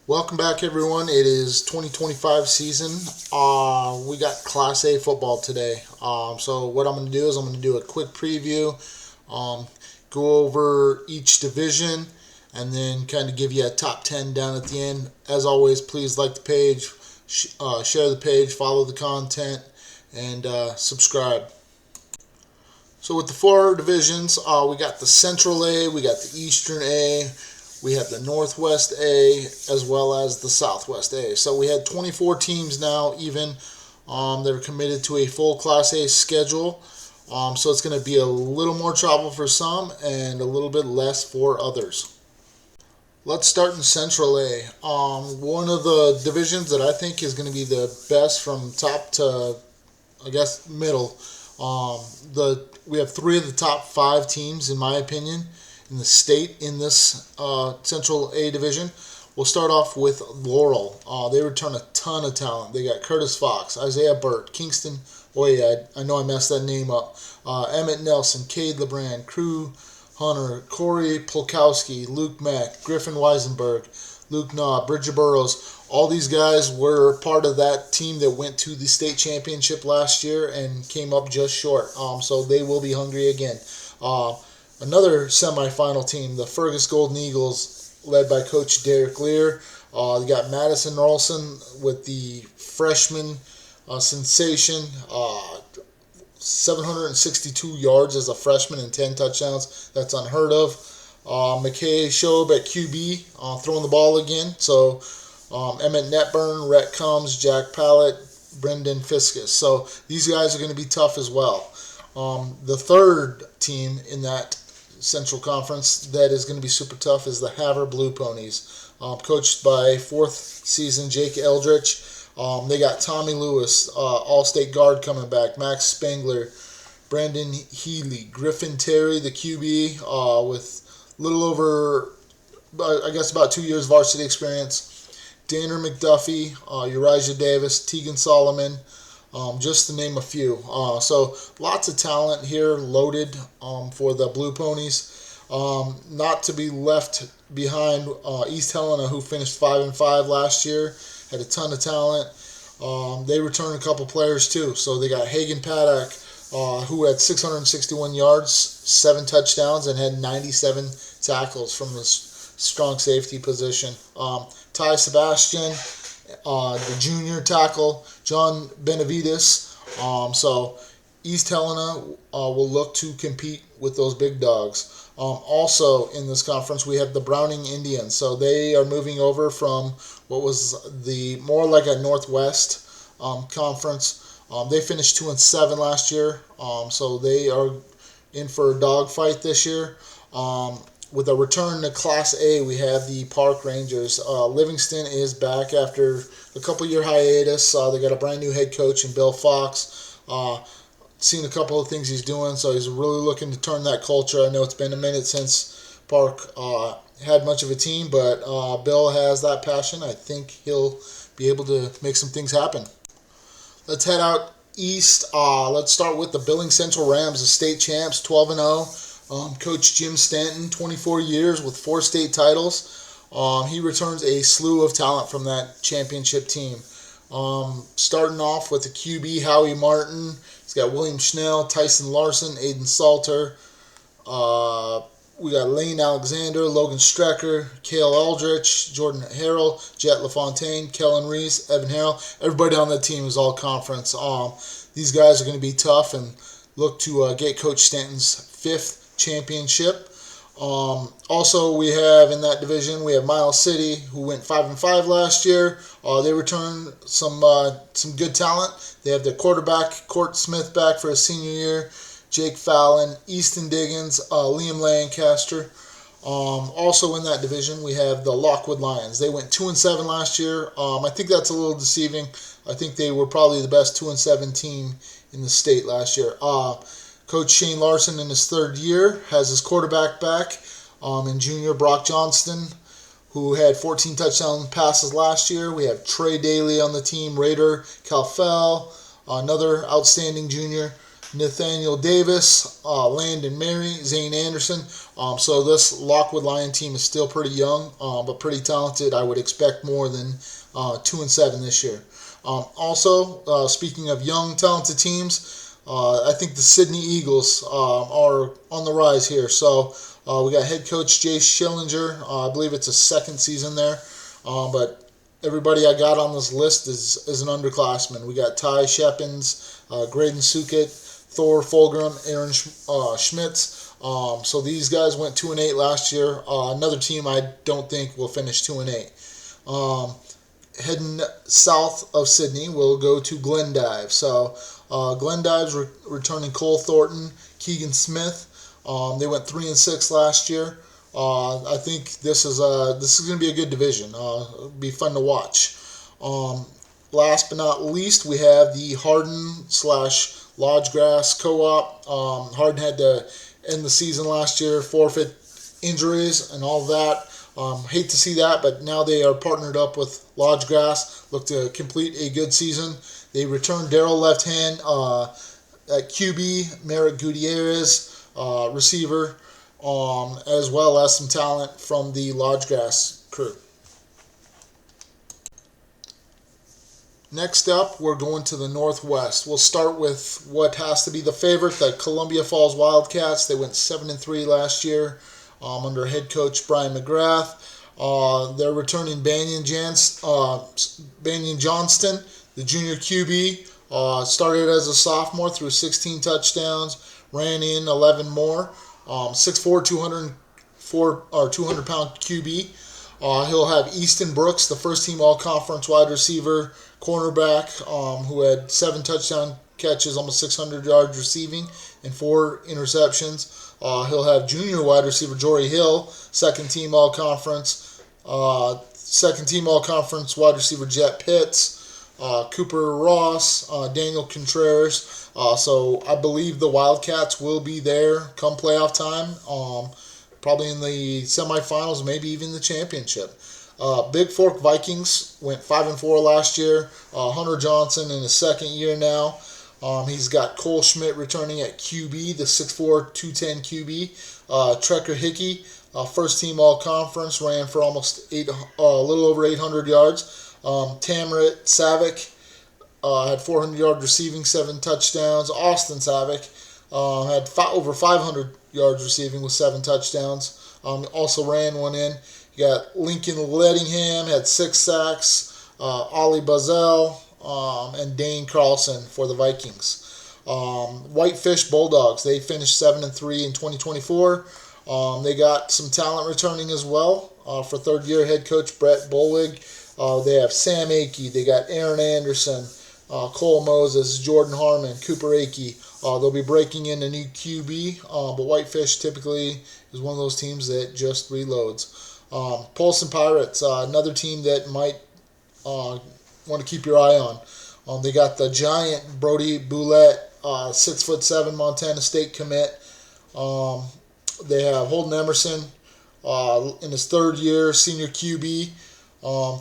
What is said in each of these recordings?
Welcome back, everyone. It is 2025 season. We got Class A football today. So what I'm going to do is I'm going to do a quick preview, um, go over each division, and then kind of give you a top 10 down at the end. As always, please like the page, share the page, follow the content, and subscribe. So with the four divisions, we got the Central A, we got the Eastern A, we have the Northwest A, as well as the Southwest A. So we had 24 teams now even that are committed to a full Class A schedule. So it's going to be a little more travel for some and a little bit less for others. Let's start in Central A. One of the divisions that I think is going to be the best from top to, I guess, middle. We have three of the top five teams, in my opinion, in the state in this Central A division. We'll start off with Laurel. They return a ton of talent. They got Curtis Fox, Isaiah Burt, Kingston Oyed. I know I messed that name up. Emmett Nelson, Cade LeBrand, Crew Hunter, Corey Polkowski, Luke Mack, Griffin Weisenberg, Luke Naw, Bridger Burrows. All these guys were part of that team that went to the state championship last year and came up just short. So they will be hungry again. Another semifinal team, the Fergus Golden Eagles, led by Coach Derek Lear. You got Madison Rolson with the freshman sensation. 762 yards as a freshman and 10 touchdowns. That's unheard of. McKay Shobe at QB, throwing the ball again. So Emmett Netburn, Rhett Combs, Jack Pallett, Brendan Fiskus. So these guys are going to be tough as well. The third team in that Central Conference that is going to be super tough is the Havre Blue Ponies, coached by fourth season Jake Eldridge. They got Tommy Lewis, All-State guard coming back, Max Spangler, Brandon Healy, Griffin Terry, the QB, with a little over, I guess, about 2 years varsity experience. Danner McDuffie, Uriah Davis, Tegan Solomon, just to name a few. So lots of talent here loaded for the Blue Ponies. Not to be left behind, East Helena, who finished 5-5 last year, had a ton of talent. They returned a couple players too. So they got Hagen Paddock, who had 661 yards, 7 touchdowns, and had 97 tackles from the strong safety position. Ty Sebastian, the junior tackle, John Benavides. So East Helena will look to compete with those big dogs. Also in this conference, we have the Browning Indians. So they are moving over from what was the more like a Northwest conference. They finished 2-7 last year. So they are in for a dogfight this year. With a return to Class A, we have the Park Rangers. Livingston is back after a couple-year hiatus. They got a brand new head coach in Bill Fox. Seen a couple of things he's doing, so he's really looking to turn that culture. I know it's been a minute since Park had much of a team, but Bill has that passion. I think he'll be able to make some things happen. Let's head out east. Let's start with the Billings Central Rams, the state champs, 12-0. Coach Jim Stanton, 24 years with 4 state titles. He returns a slew of talent from that championship team. Starting off with the QB, Howie Martin. He's got William Schnell, Tyson Larson, Aiden Salter. We got Lane Alexander, Logan Strecker, Cale Aldrich, Jordan Harrell, Jet LaFontaine, Kellen Reese, Evan Harrell. Everybody on that team is all conference. These guys are going to be tough and look to get Coach Stanton's 5th championship. Also, we have in that division, we have Miles City, who went 5-5 last year. They returned some good talent. They have their quarterback, Court Smith, back for his senior year, Jake Fallon, Easton Diggins, Liam Lancaster. Also in that division, we have the Lockwood Lions. They went 2-7 last year. I think that's a little deceiving. I think they were probably the best 2-7 team in the state last year. Coach Shane Larson in his 3rd year has his quarterback back, and junior Brock Johnston, who had 14 touchdown passes last year. We have Trey Daly on the team, Raider Calfell, another outstanding junior. Nathaniel Davis, Landon Mary, Zane Anderson. So this Lockwood Lion team is still pretty young, but pretty talented. I would expect more than 2-7 this year. Also, speaking of young, talented teams, I think the Sydney Eagles are on the rise here. So we got head coach Jay Schillinger. I believe it's his second season there, but everybody I got on this list is an underclassman. We got Ty Shepins, Graydon Sukit, Thor Fulgrim, Aaron Schmitz. So these guys went 2-8 last year. Another team I don't think will finish 2-8. Heading south of Sydney, we'll go to Glendive. So Glendive's returning Cole Thornton, Keegan Smith. They went 3-6 last year. I think this is going to be a good division. It'll be fun to watch. Last but not least, we have the Hardin/Lodgegrass Co-op. Hardin had to end the season last year, forfeit injuries and all that. Hate to see that, but now they are partnered up with Lodgegrass. Look to complete a good season. They returned Daryl Left Hand at QB, Merrick Gutierrez, receiver, as well as some talent from the Lodgegrass crew. Next up, we're going to the Northwest. We'll start with what has to be the favorite, the Columbia Falls Wildcats. They went 7-3 last year under head coach Brian McGrath. They're returning Banyan Johnston, the junior QB. Started as a sophomore, threw 16 touchdowns, ran in 11 more. 6'4", 200-pound QB. He'll have Easton Brooks, the first-team All-Conference wide receiver, cornerback, who had 7 touchdown catches, almost 600 yards receiving, and 4 interceptions. He'll have junior wide receiver Jory Hill, second-team All-Conference, wide receiver Jet Pitts, Cooper Ross, Daniel Contreras. So I believe the Wildcats will be there come playoff time, probably in the semifinals, maybe even the championship. Big Fork Vikings went 5-4 last year. Hunter Johnson in his second year now. He's got Cole Schmidt returning at QB, the 6'4", 210 QB. Trekker Hickey, first-team All-Conference, ran for almost a little over 800 yards. Tamrit Savick had 400 yards receiving, 7 touchdowns. Austin Savick had over 500 yards receiving with 7 touchdowns. Also ran one in. You got Lincoln Lettingham had 6 sacks. Ollie Buzzell and Dane Carlson for the Vikings. Whitefish Bulldogs, they finished 7-3 in 2024. They got some talent returning as well for third-year head coach Brett Bolwig. They have Sam Akey. They got Aaron Anderson, Cole Moses, Jordan Harmon, Cooper Akey. They'll be breaking in a new QB, but Whitefish typically is one of those teams that just reloads. Polson Pirates, another team that might want to keep your eye on. They got the giant Brody Boulette, 6'7" Montana State commit. They have Holden Emerson in his third year, senior QB.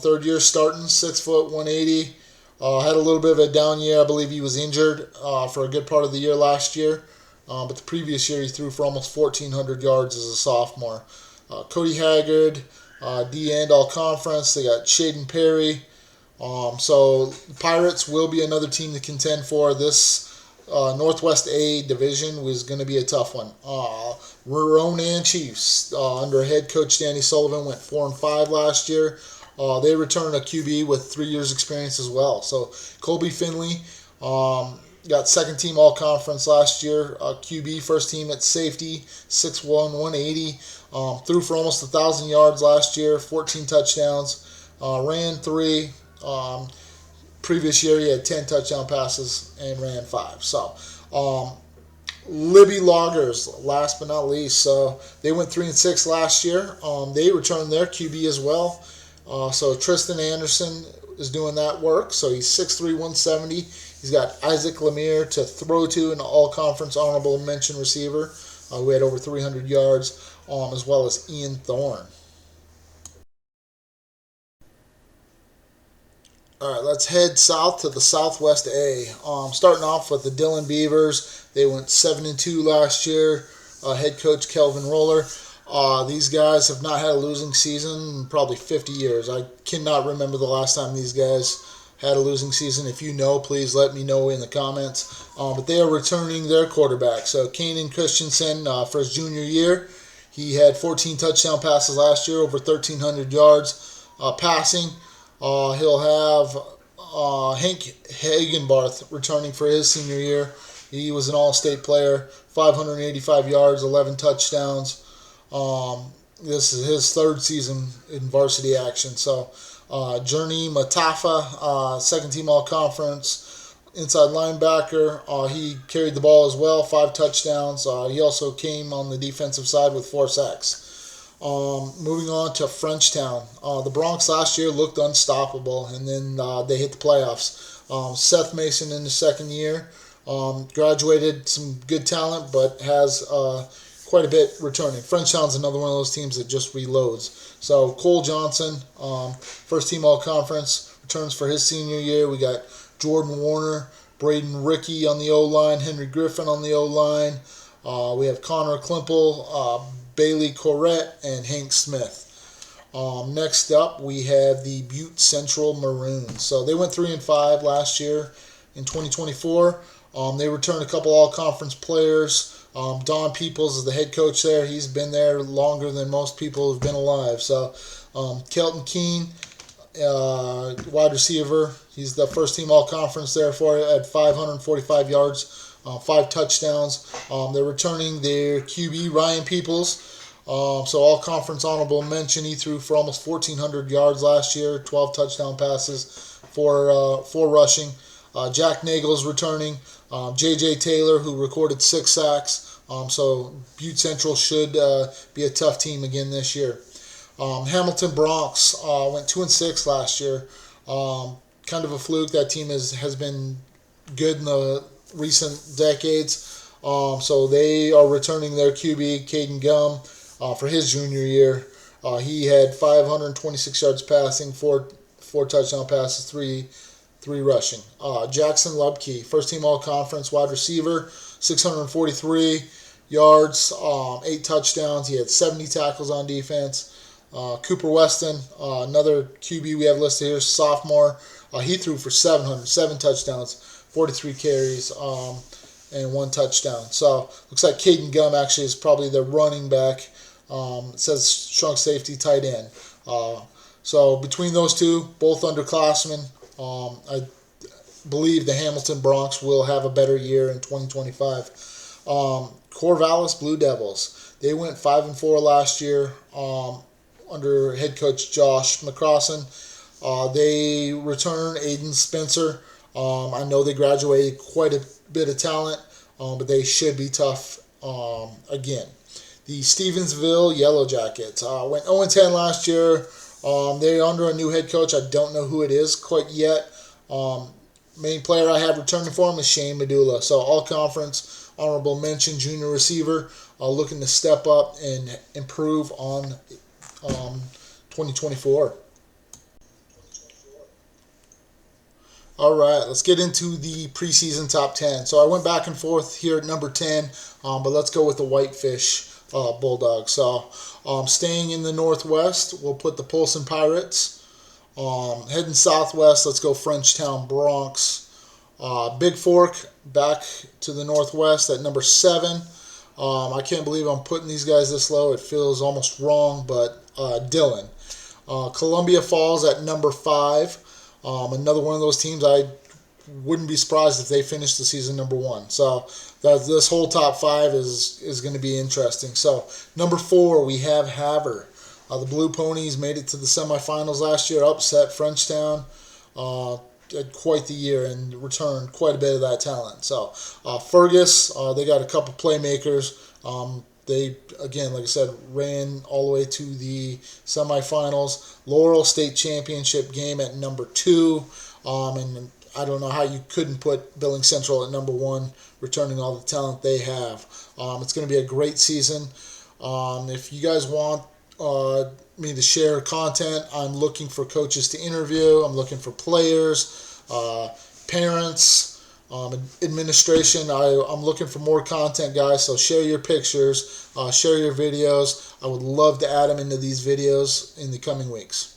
Third year starting, 6 foot, 180. Had a little bit of a down year. I believe he was injured for a good part of the year last year. But the previous year he threw for almost 1,400 yards as a sophomore. Cody Haggard, D-end All-Conference. They got Shaden Perry. So the Pirates will be another team to contend for. This Northwest A division was going to be a tough one. Ronan Chiefs, under head coach Danny Sullivan, went 4-5 last year. They returned a QB with 3 years experience as well. So Colby Finley got second team All-Conference last year. QB, first team at safety, 6'1", 180. Threw for almost 1,000 yards last year, 14 touchdowns. Ran 3. Previous year he had 10 touchdown passes and ran 5. So Libby Loggers, last but not least. So they went 3-6 last year. They returned their QB as well. So Tristan Anderson is doing that work. So he's 6'3", 170. He's got Isaac Lemire to throw to, an all-conference honorable mention receiver who had over 300 yards, as well as Ian Thorne. All right, let's head south to the Southwest A. Starting off with the Dillon Beavers, they went 7-2 last year. Head coach Kelvin Roller. These guys have not had a losing season in probably 50 years. I cannot remember the last time these guys had a losing season. If you know, please let me know in the comments. But they are returning their quarterback. So Kanan Christensen for his junior year, he had 14 touchdown passes last year, over 1,300 yards passing. He'll have Hank Hagenbarth returning for his senior year. He was an all-state player, 585 yards, 11 touchdowns. This is his third season in varsity action. So, Journey Matafa, second team all-conference, inside linebacker. He carried the ball as well, 5 touchdowns. He also came on the defensive side with 4 sacks. Moving on to Frenchtown. The Bronx last year looked unstoppable, and then they hit the playoffs. Seth Mason in the second year. Graduated some good talent, but has quite a bit returning. Frenchtown's another one of those teams that just reloads. So Cole Johnson, first team all-conference, returns for his senior year. We got Jordan Warner, Braden Rickey on the O-line, Henry Griffin on the O-line. We have Connor Klimple, Bailey Corrett, and Hank Smith. Next up, we have the Butte Central Maroons. So they went 3-5 last year in 2024. They returned a couple all-conference players. Don Peoples is the head coach there. He's been there longer than most people have been alive. So Kelton Keene, wide receiver. He's the first team all-conference there for it at 545 yards, 5 touchdowns. They're returning their QB, Ryan Peoples. So all-conference honorable mention. He threw for almost 1,400 yards last year, 12 touchdown passes, 4 rushing. Jack Nagel's returning. J.J. Taylor, who recorded 6 sacks. So Butte Central should be a tough team again this year. Hamilton Bronx went 2-6 last year. Kind of a fluke. That team has been good in the recent decades. So they are returning their QB, Caden Gum, for his junior year. He had 526 yards passing, 4 touchdown passes, 3 rushing. Jackson Lubke, first team all-conference wide receiver, 643 yards, 8 touchdowns. He had 70 tackles on defense. Cooper Weston, another QB we have listed here, sophomore. He threw for 707 touchdowns, 43 carries, and 1 touchdown. So looks like Caden Gum actually is probably the running back. It says strong safety, tight end. So between those two, both underclassmen, I believe the Hamilton Bronx will have a better year in 2025. Corvallis Blue Devils. They went 5-4 last year under head coach Josh McCrossan. They return Aiden Spencer. I know they graduated quite a bit of talent, but they should be tough again. The Stevensville Yellow Jackets went 0-10 last year. They're under a new head coach. I don't know who it is quite yet. Main player I have returning for him is Shane Medulla. So all-conference, honorable mention, junior receiver, looking to step up and improve on 2024. All right, let's get into the preseason top 10. So I went back and forth here at number 10, but let's go with the Whitefish Bulldogs. So staying in the Northwest, we'll put the Polson Pirates. Heading southwest, let's go Frenchtown Bronx. Big Fork back to the Northwest at number 7. I can't believe I'm putting these guys this low. It feels almost wrong, but Dillon. Columbia Falls at number 5. Another one of those teams I wouldn't be surprised if they finished the season number 1. So this whole top 5 is going to be interesting. So number 4, we have Havre. The Blue Ponies made it to the semifinals last year, upset Frenchtown. Had quite the year and returned quite a bit of that talent. So Fergus, they got a couple playmakers. They, again, like I said, ran all the way to the semifinals. Laurel State Championship game at number 2. And I don't know how you couldn't put Billings Central at number 1, returning all the talent they have. It's going to be a great season. If you guys want me to share content. I'm looking for coaches to interview. I'm looking for players, parents, administration. I'm looking for more content, guys. So share your pictures, share your videos. I would love to add them into these videos in the coming weeks.